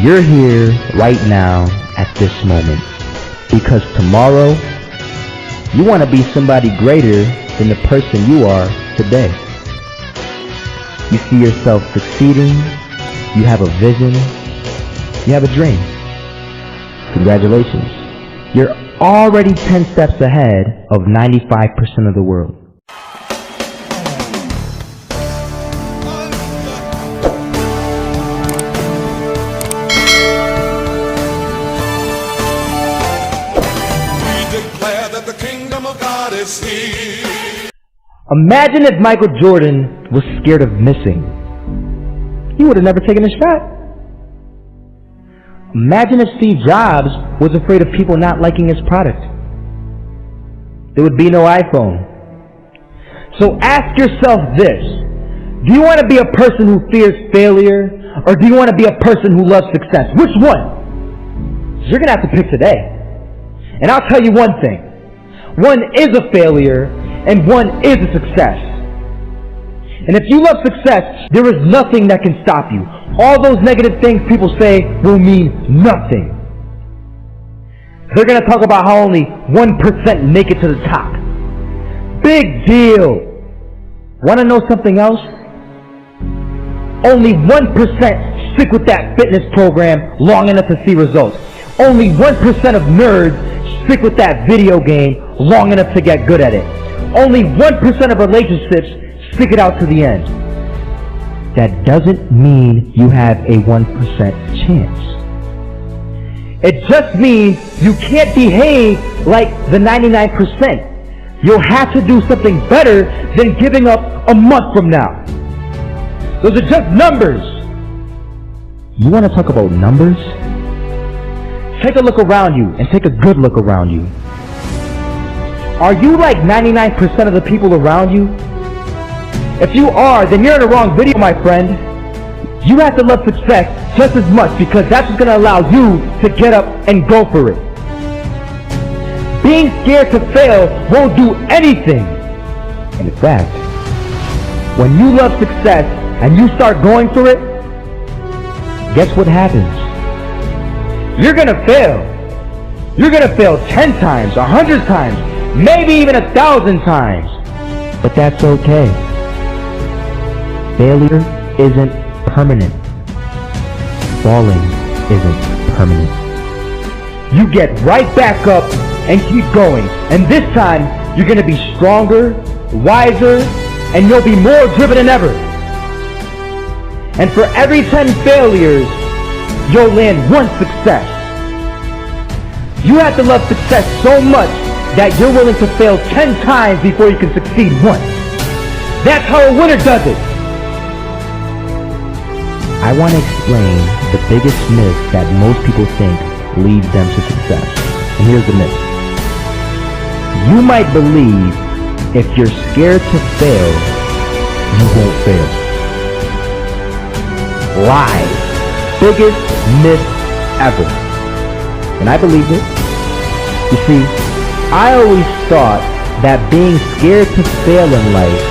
you're here right now at this moment. Because tomorrow, you want to be somebody greater than the person you are today. You see yourself succeeding, you have a vision, you have a dream. Congratulations. You're already 10 steps ahead of 95% of the world. Imagine if Michael Jordan was scared of missing. He would have never taken a shot. Imagine if Steve Jobs was afraid of people not liking his product. There would be no iPhone. So ask yourself this. Do you want to be a person who fears failure, or do you want to be a person who loves success? Which one? You're going to have to pick today. And I'll tell you one thing. One is a failure, and one is a success. And if you love success, there is nothing that can stop you. All those negative things people say will mean nothing. They're going to talk about how only 1% make it to the top. Big deal. Want to know something else? Only 1% stick with that fitness program long enough to see results. Only 1% of nerds stick with that video game long enough to get good at it. Only 1% of relationships stick it out to the end. That doesn't mean you have a 1% chance. It just means you can't behave like the 99%. You'll have to do something better than giving up a month from now. Those are just numbers. You want to talk about numbers? Take a look around you, and take a good look around you. Are you like 99% of the people around you? If you are, then you're in the wrong video, my friend. You have to love success just as much, because that's what's going to allow you to get up and go for it. Being scared to fail won't do anything. And in fact, when you love success and you start going for it, guess what happens? You're going to fail. You're going to fail 10 times, 100 times, maybe even 1,000 times. But that's okay. Failure isn't permanent. Falling isn't permanent. You get right back up and keep going. And this time, you're going to be stronger, wiser, and you'll be more driven than ever. And for every 10 failures, you'll land one success. You have to love success so much that you're willing to fail 10 times before you can succeed once. That's how a winner does it. I want to explain the biggest myth that most people think leads them to success. And here's the myth. You might believe if you're scared to fail, you won't fail. Lies. Biggest myth ever. And I believed it. You see, I always thought that being scared to fail in life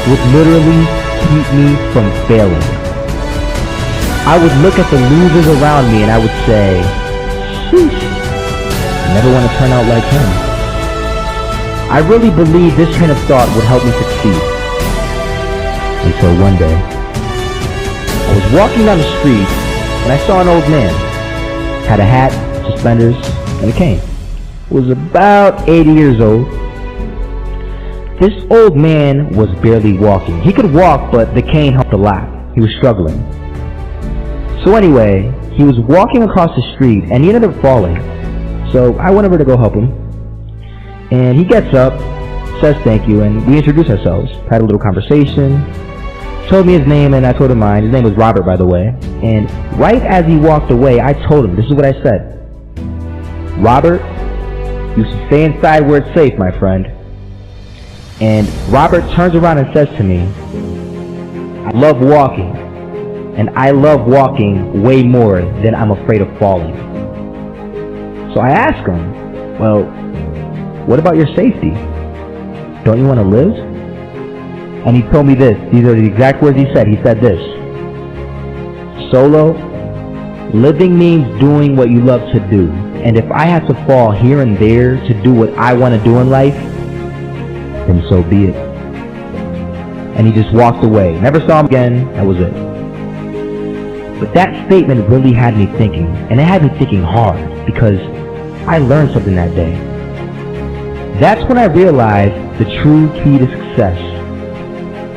would literally keep me from failing. I would look at the losers around me and I would say, sheesh, I never want to turn out like him. I really believed this train of thought would help me succeed. Until one day, I was walking down the street and I saw an old man. Had a hat, suspenders, and a cane. Was about 80 years old. This old man was barely walking. He could walk, but the cane helped a lot. He was struggling. So anyway, he was walking across the street and he ended up falling. So I went over to go help him. And he gets up, says thank you, and we introduced ourselves. Had a little conversation. Told me his name and I told him mine. His name was Robert, by the way. And right as he walked away, I told him, this is what I said. Robert, you should stay inside where it's safe, my friend. And Robert turns around and says to me, I love walking. And I love walking way more than I'm afraid of falling. So I asked him, well, what about your safety? Don't you want to live? And he told me this. These are the exact words he said. He said this. Solo, Living means doing what you love to do. And if I have to fall here and there to do what I want to do in life, then so be it. And he just walked away. Never saw him again. That was it. But that statement really had me thinking. And it had me thinking hard, because I learned something that day. That's when I realized the true key to success.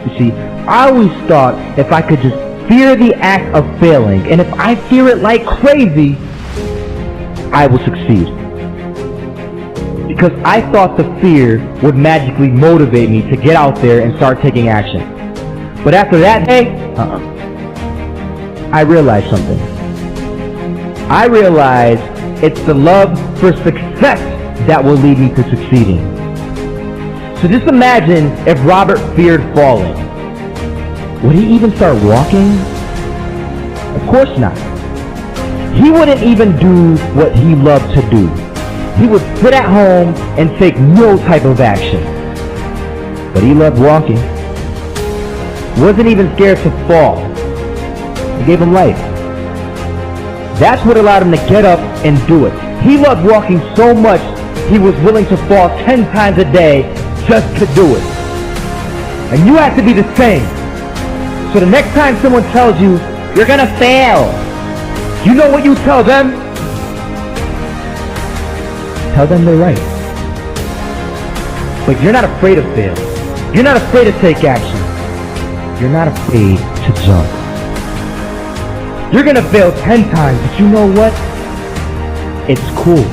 You see, I always thought if I could just fear the act of failing, and if I fear it like crazy, I will succeed. Because I thought the fear would magically motivate me to get out there and start taking action. But after that day, I realized something. I realized it's the love for success that will lead me to succeeding. So just imagine if Robert feared falling. Would he even start walking? Of course not. He wouldn't even do what he loved to do. He would sit at home and take no type of action. But he loved walking. Wasn't even scared to fall. It gave him life. That's what allowed him to get up and do it. He loved walking so much, he was willing to fall 10 times a day just to do it. And you have to be the same. So the next time someone tells you, you're gonna fail, you know what you tell them? Tell them they're right. But you're not afraid of fail. You're not afraid to take action. You're not afraid to jump. You're gonna fail 10 times, but you know what? It's cool.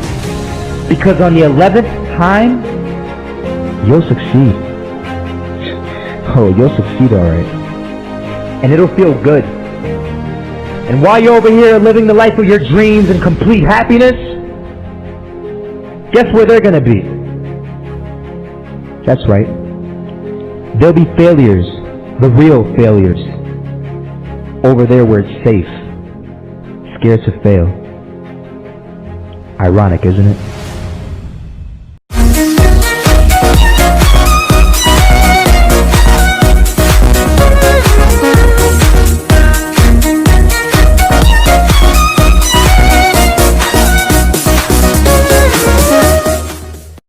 Because on the 11th time, you'll succeed. Oh, you'll succeed alright. And it'll feel good. And while you're over here living the life of your dreams and complete happiness, guess where they're gonna be? That's right. There'll be failures, the real failures, over there where it's safe, scared to fail. Ironic, isn't it?